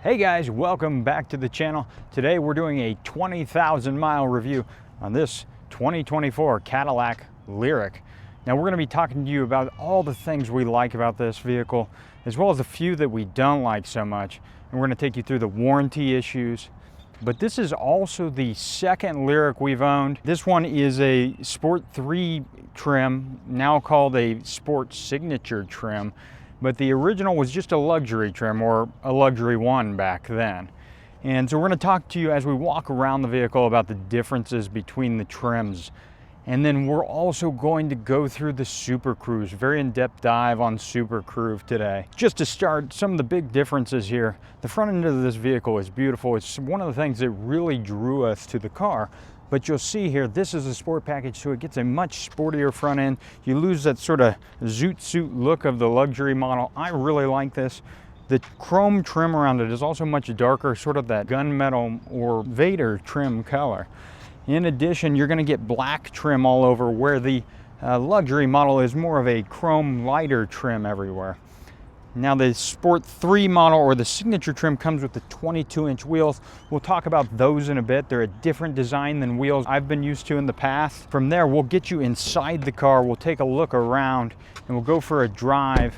Hey guys, welcome back to the channel. Today we're doing a 20,000 mile review on this 2024 Cadillac Lyriq. Now we're going to be talking to you about all the things we like about this vehicle, as well as a few that we don't like so much. And we're going to take you through the warranty issues. But this is also the second Lyriq we've owned. This one is a Sport 3 trim, now called a Sport Signature trim. But the original was just a luxury trim, or a luxury one back then. And so we're going to talk to you as we walk around the vehicle about the differences between the trims. And then we're also going to go through the Super Cruise, very in-depth dive on Super Cruise today. Just to start, some of the big differences here. The front end of this vehicle is beautiful. It's one of the things that really drew us to the car. But you'll see here, this is a sport package, so it gets a much sportier front end. You lose that sort of zoot suit look of the luxury model. I really like this. The chrome trim around it is also much darker, sort of that gunmetal or Vader trim color. In addition, you're going to get black trim all over, where the luxury model is more of a chrome lighter trim everywhere. Now the Sport 3 model, or the Signature trim, comes with the 22-inch wheels. We'll talk about those in a bit. They're a different design than wheels I've been used to in the past. From there, we'll get you inside the car. We'll take a look around and we'll go for a drive.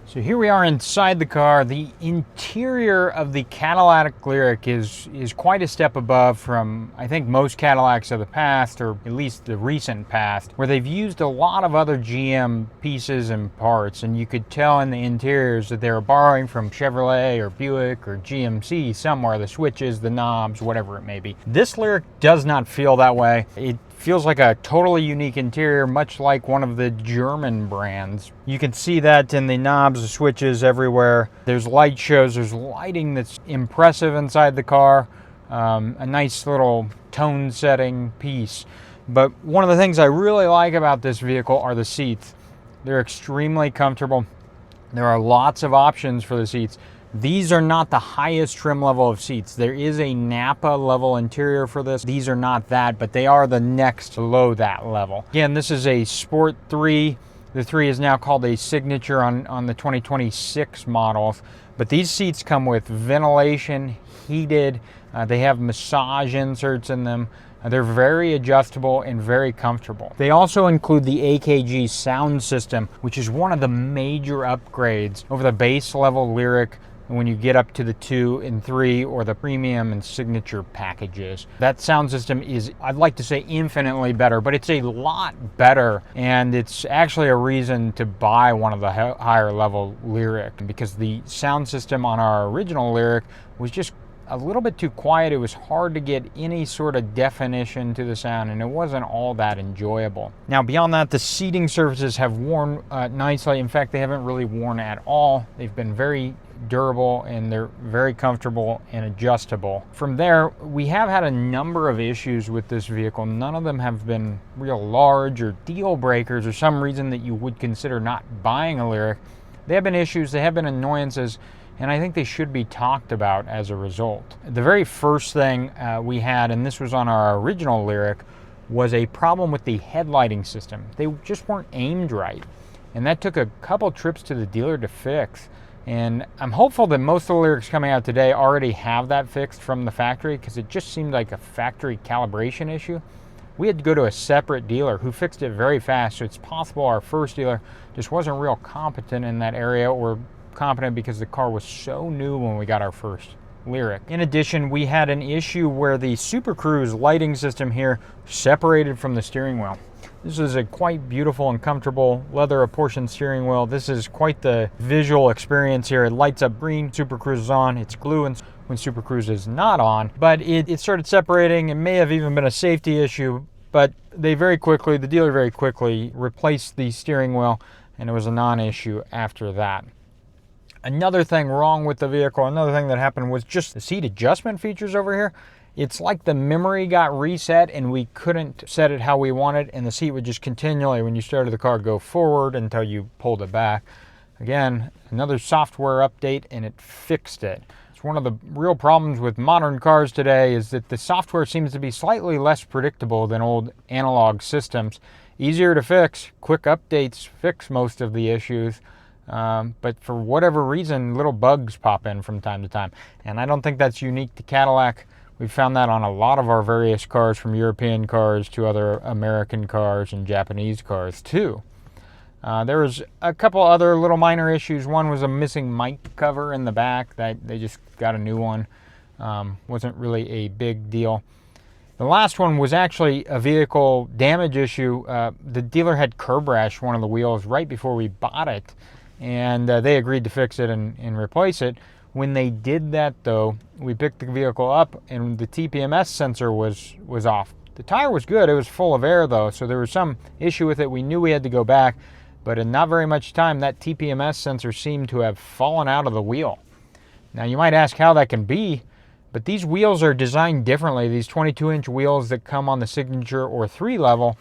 So here we are inside the car. The interior of the Cadillac Lyriq is quite a step above from, I think, most Cadillacs of the past, or at least the recent past, where they've used a lot of other GM pieces and parts, and you could tell in the interiors that they were borrowing from Chevrolet or Buick or GMC somewhere, the switches, the knobs, whatever it may be. This Lyriq does not feel that way. It feels like a totally unique interior, much like one of the German brands. You can see that in the knobs, the switches everywhere. There's light shows, there's lighting that's impressive inside the car. A nice little tone setting piece. But one of the things I really like about this vehicle are the seats. They're extremely comfortable. There are lots of options for the seats. These are not the highest trim level of seats. There is a Napa level interior for this. These are not that, but they are the next below that level. Again, this is a Sport 3. The 3 is now called a Signature on the 2026 models. But these seats come with ventilation, heated. They have massage inserts in them. They're very adjustable and very comfortable. They also include the AKG sound system, which is one of the major upgrades over the base level Lyriq when you get up to the 2 and 3 or the premium and signature packages. That sound system is, I'd like to say, infinitely better, but it's a lot better, and it's actually a reason to buy one of the higher level Lyriq, because the sound system on our original Lyriq was just a little bit too quiet. It was hard to get any sort of definition to the sound, and it wasn't all that enjoyable. Now beyond that, the seating surfaces have worn nicely. In fact, they haven't really worn at all. They've been very durable, and they're very comfortable and adjustable. From there, we have had a number of issues with this vehicle. None of them have been real large or deal breakers or some reason that you would consider not buying a Lyriq. They have been issues, they have been annoyances, and I think they should be talked about as a result. The very first thing we had, and this was on our original Lyriq, was a problem with the headlighting system. They just weren't aimed right, and that took a couple trips to the dealer to fix. And I'm hopeful that most of the Lyriqs coming out today already have that fixed from the factory, because it just seemed like a factory calibration issue. We had to go to a separate dealer who fixed it very fast, so it's possible our first dealer just wasn't real competent in that area, or competent because the car was so new when we got our first Lyriq. In addition, we had an issue where the Super Cruise lighting system here separated from the steering wheel. This is a quite beautiful and comfortable leather apportioned steering wheel. This is quite the visual experience here. It lights up green, Super Cruise is on. It's blue when Super Cruise is not on. But it started separating. It may have even been a safety issue, but the dealer very quickly replaced the steering wheel, and it was a non-issue after that. Another thing wrong with the vehicle, another thing that happened, was just the seat adjustment features over here. It's like the memory got reset and we couldn't set it how we wanted, and the seat would just continually, when you started the car, go forward until you pulled it back. Again, another software update, and it fixed it. It's one of the real problems with modern cars today, is that the software seems to be slightly less predictable than old analog systems. Easier to fix, quick updates fix most of the issues. but for whatever reason, little bugs pop in from time to time. And I don't think that's unique to Cadillac. We've found that on a lot of our various cars, from European cars to other American cars and Japanese cars too. There was a couple other little minor issues. One was a missing mic cover in the back that they just got a new one. Wasn't really a big deal. The last one was actually a vehicle damage issue. The dealer had curb rash one of the wheels right before we bought it, and they agreed to fix it and replace it. When they did that though, we picked the vehicle up and the TPMS sensor was off. The tire was good, it was full of air though, so there was some issue with it. We knew we had to go back, but in not very much time, that TPMS sensor seemed to have fallen out of the wheel. Now you might ask how that can be, but these wheels are designed differently. These 22-inch wheels that come on the Signature or 3 level,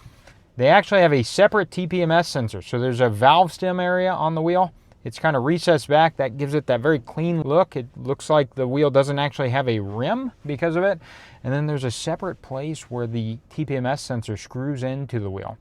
they actually have a separate TPMS sensor. So there's a valve stem area on the wheel. It's kind of recessed back. That gives it that very clean look. It looks like the wheel doesn't actually have a rim because of it. And then there's a separate place where the TPMS sensor screws into the wheel.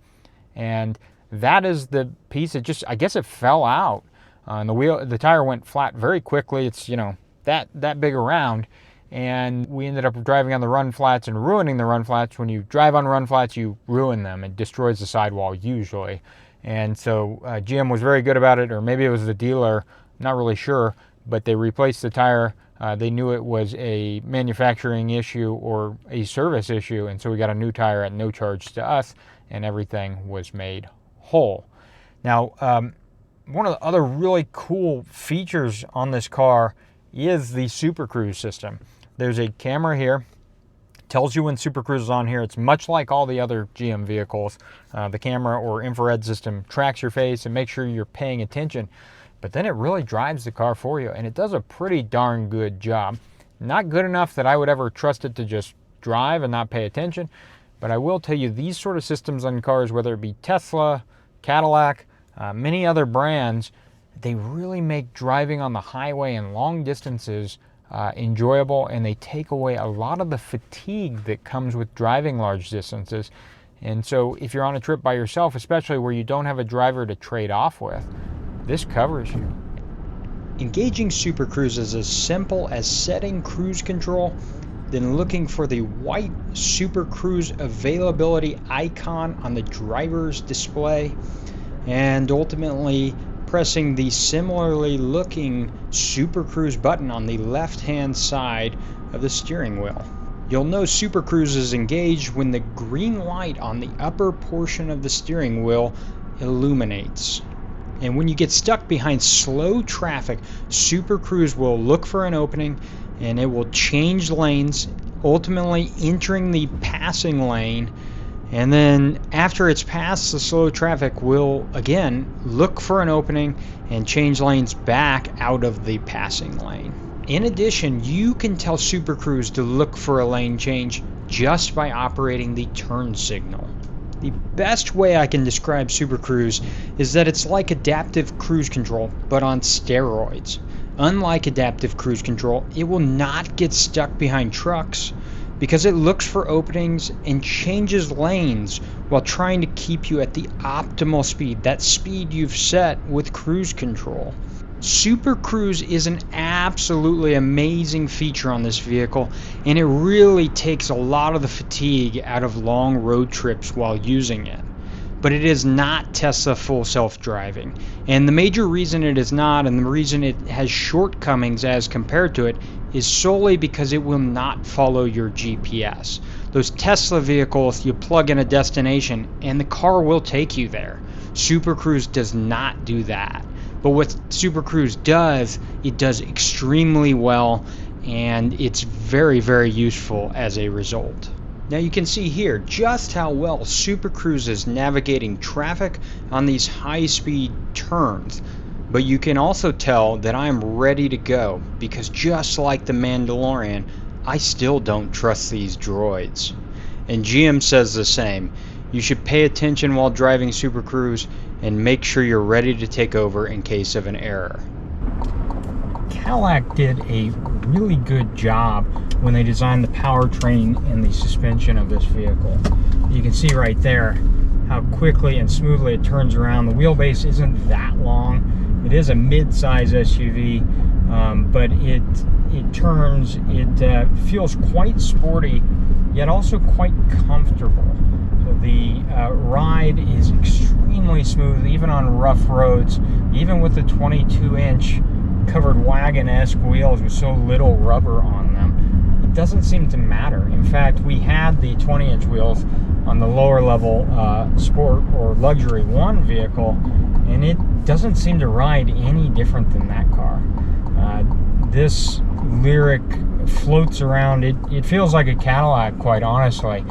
And that is the piece that just, I guess it fell out. And the tire went flat very quickly. It's, you know, that big around. And we ended up driving on the run flats and ruining the run flats. When you drive on run flats, you ruin them. It destroys the sidewall usually. And so GM was very good about it, or maybe it was the dealer, not really sure, but they replaced the tire. They knew it was a manufacturing issue or a service issue, and so we got a new tire at no charge to us, and everything was made whole. Now, one of the other really cool features on this car is the Super Cruise system. There's a camera here, tells you when Super Cruise is on here. It's much like all the other GM vehicles. The camera or infrared system tracks your face and makes sure you're paying attention, but then it really drives the car for you, and it does a pretty darn good job. Not good enough that I would ever trust it to just drive and not pay attention, but I will tell you, these sort of systems on cars, whether it be Tesla, Cadillac, many other brands, they really make driving on the highway and long distances enjoyable, and they take away a lot of the fatigue that comes with driving large distances. And so if you're on a trip by yourself, especially where you don't have a driver to trade off with, this covers you. Engaging Super Cruise is as simple as setting cruise control, then looking for the white Super Cruise availability icon on the driver's display, and ultimately pressing the similarly looking Super Cruise button on the left-hand side of the steering wheel. You'll know Super Cruise is engaged when the green light on the upper portion of the steering wheel illuminates. And when you get stuck behind slow traffic, Super Cruise will look for an opening and it will change lanes, ultimately entering the passing lane. And then after it's past the slow traffic, we'll again look for an opening and change lanes back out of the passing lane. In addition, you can tell Super Cruise to look for a lane change just by operating the turn signal. The best way I can describe Super Cruise is that it's like adaptive cruise control, but on steroids. Unlike adaptive cruise control, it will not get stuck behind trucks, because it looks for openings and changes lanes while trying to keep you at the optimal speed, that speed you've set with cruise control. Super Cruise is an absolutely amazing feature on this vehicle, and it really takes a lot of the fatigue out of long road trips while using it. But it is not Tesla full self-driving, and the major reason it is not, and the reason it has shortcomings as compared to it, is solely because it will not follow your GPS. Those Tesla vehicles, you plug in a destination and the car will take you there. Super Cruise does not do that. But what Super Cruise does, it does extremely well, and it's very, very useful as a result. Now you can see here just how well Super Cruise is navigating traffic on these high-speed turns. But you can also tell that I'm ready to go, because just like the Mandalorian, I still don't trust these droids. And GM says the same. You should pay attention while driving Super Cruise and make sure you're ready to take over in case of an error. Cadillac did a really good job when they designed the powertrain and the suspension of this vehicle. You can see right there how quickly and smoothly it turns around. The wheelbase isn't that long, It is a mid-size SUV, but it turns, it feels quite sporty, yet also quite comfortable. So the ride is extremely smooth, even on rough roads, even with the 22-inch covered wagon-esque wheels with so little rubber on them. It doesn't seem to matter. In fact, we had the 20-inch wheels on the lower level sport or luxury 1 vehicle, and it doesn't seem to ride any different than that car. This Lyriq floats around. It feels like a Cadillac, quite honestly.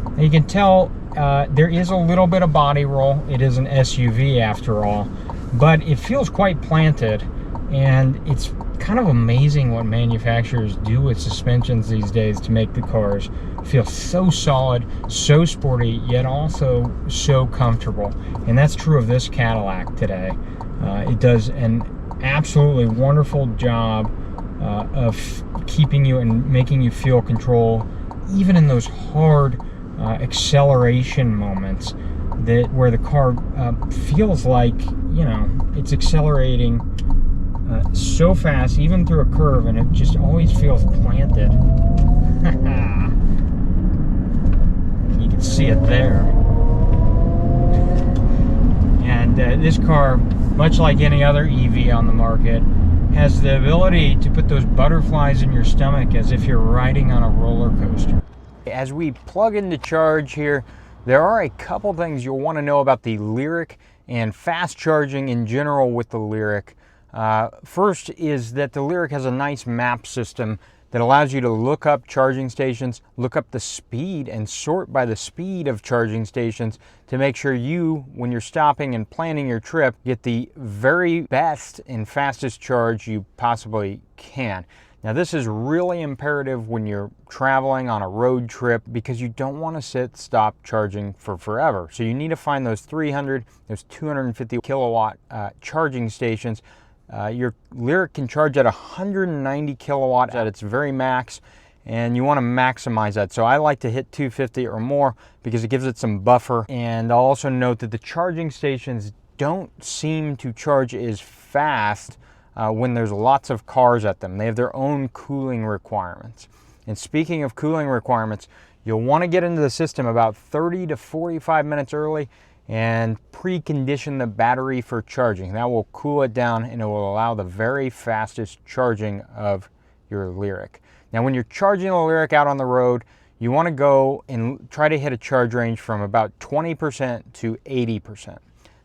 And you can tell there is a little bit of body roll. It is an SUV after all, but it feels quite planted, and it's kind of amazing what manufacturers do with suspensions these days to make the cars feel so solid, so sporty, yet also so comfortable. And that's true of this Cadillac today. It does an absolutely wonderful job of keeping you and making you feel control, even in those hard acceleration moments where the car feels like, you know, it's accelerating so fast, even through a curve, and it just always feels planted. You can see it there. And this car, much like any other EV on the market, has the ability to put those butterflies in your stomach as if you're riding on a roller coaster. As we plug in to charge here, there are a couple things you'll want to know about the Lyriq and fast charging in general with the Lyriq. First is that the Lyriq has a nice map system that allows you to look up charging stations, look up the speed, and sort by the speed of charging stations to make sure you, when you're stopping and planning your trip, get the very best and fastest charge you possibly can. Now, this is really imperative when you're traveling on a road trip because you don't want to stop charging for forever. So you need to find those 300, those 250 kilowatt charging stations. Your Lyriq can charge at 190 kilowatts at its very max, and you want to maximize that. So I like to hit 250 or more because it gives it some buffer. And I'll also note that the charging stations don't seem to charge as fast when there's lots of cars at them. They have their own cooling requirements. And speaking of cooling requirements, you'll want to get into the system about 30 to 45 minutes early and precondition the battery for charging. That will cool it down, and it will allow the very fastest charging of your Lyriq. Now, when you're charging the Lyriq out on the road, you want to go and try to hit a charge range from about 20% to 80%.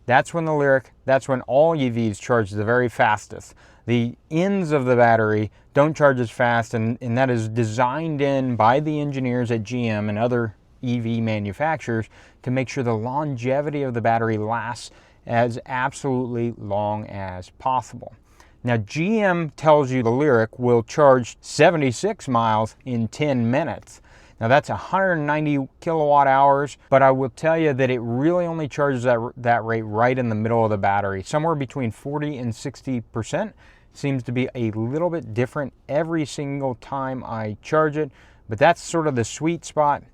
That's when all EVs charge the very fastest. The ends of the battery don't charge as fast, and that is designed in by the engineers at GM and other EV manufacturers to make sure the longevity of the battery lasts as absolutely long as possible. Now, GM tells you the Lyriq will charge 76 miles in 10 minutes. Now, that's 190 kilowatt hours, but I will tell you that it really only charges that rate right in the middle of the battery. Somewhere between 40 and 60% seems to be a little bit different every single time I charge it, but that's sort of the sweet spot.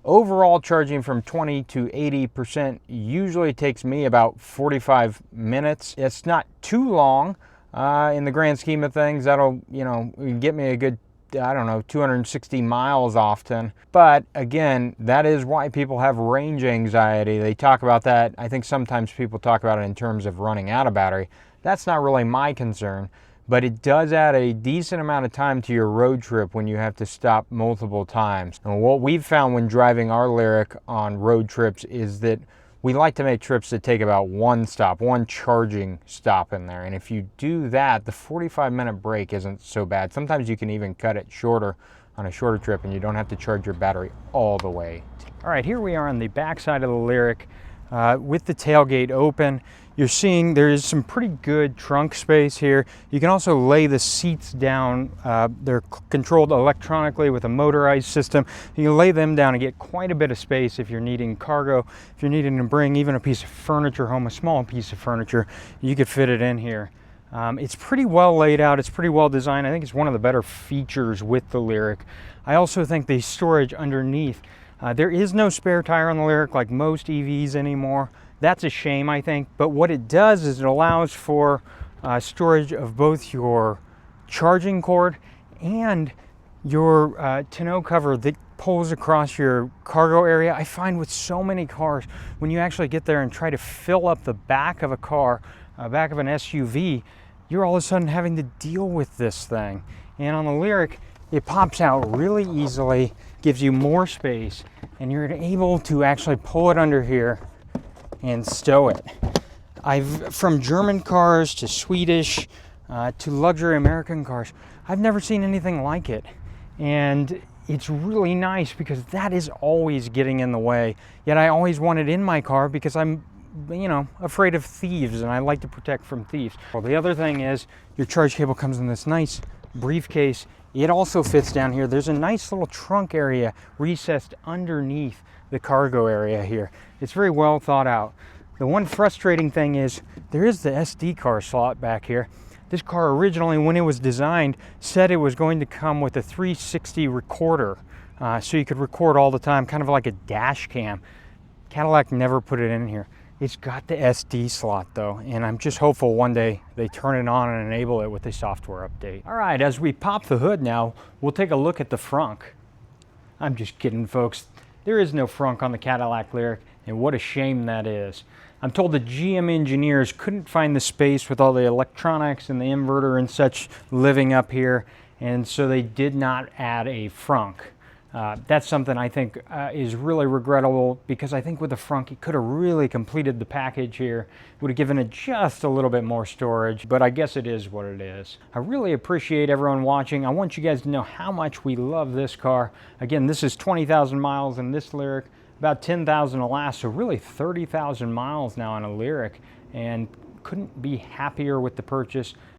Overall, charging from 20 to 80% usually takes me about 45 minutes. It's not too long in the grand scheme of things. That'll, get me a good, 260 miles often. But again, that is why people have range anxiety. They talk about that. I think sometimes people talk about it in terms of running out of battery. That's not really my concern. But it does add a decent amount of time to your road trip when you have to stop multiple times. And what we've found when driving our Lyriq on road trips is that we like to make trips that take about one charging stop in there. And if you do that, the 45-minute break isn't so bad. Sometimes you can even cut it shorter on a shorter trip, and you don't have to charge your battery all the way. All right, here we are on the back side of the Lyriq with the tailgate open. You're seeing there is some pretty good trunk space here. You can also lay the seats down. They're controlled electronically with a motorized system. You can lay them down and get quite a bit of space if you're needing cargo. If you're needing to bring even a piece of furniture home, a small piece of furniture, you could fit it in here. It's pretty well laid out. It's pretty well designed. I think it's one of the better features with the Lyriq. I also think the storage underneath. There is no spare tire on the Lyriq like most EVs anymore. That's a shame, I think, but what it does is it allows for storage of both your charging cord and your tonneau cover that pulls across your cargo area. I find with so many cars, when you actually get there and try to fill up the back of a car, back of an SUV, you're all of a sudden having to deal with this thing. And on the Lyriq, it pops out really easily, gives you more space, and you're able to actually pull it under here and stow it. From German cars to Swedish to luxury American cars, I've never seen anything like it. And it's really nice because that is always getting in the way. Yet I always want it in my car because I'm, afraid of thieves, and I like to protect from thieves. Well, the other thing is your charge cable comes in this nice briefcase. It also fits down here. There's a nice little trunk area recessed underneath the cargo area here. It's very well thought out. The one frustrating thing is there is the SD card slot back here. This car originally, when it was designed, said it was going to come with a 360 recorder, so you could record all the time, kind of like a dash cam. Cadillac never put it in here. It's got the SD slot though, and I'm just hopeful one day they turn it on and enable it with a software update. All right, as we pop the hood now, we'll take a look at the frunk. I'm just kidding, folks. There is no frunk on the Cadillac Lyriq, and what a shame that is. I'm told the GM engineers couldn't find the space with all the electronics and the inverter and such living up here, and so they did not add a frunk. That's something I think is really regrettable, because I think with the frunk it could have really completed the package here, would have given it just a little bit more storage, but I guess it is what it is. I really appreciate everyone watching. I want you guys to know how much we love this car. Again, this is 20,000 miles in this Lyriq, about 10,000 will last, so really 30,000 miles now on a Lyriq, and couldn't be happier with the purchase.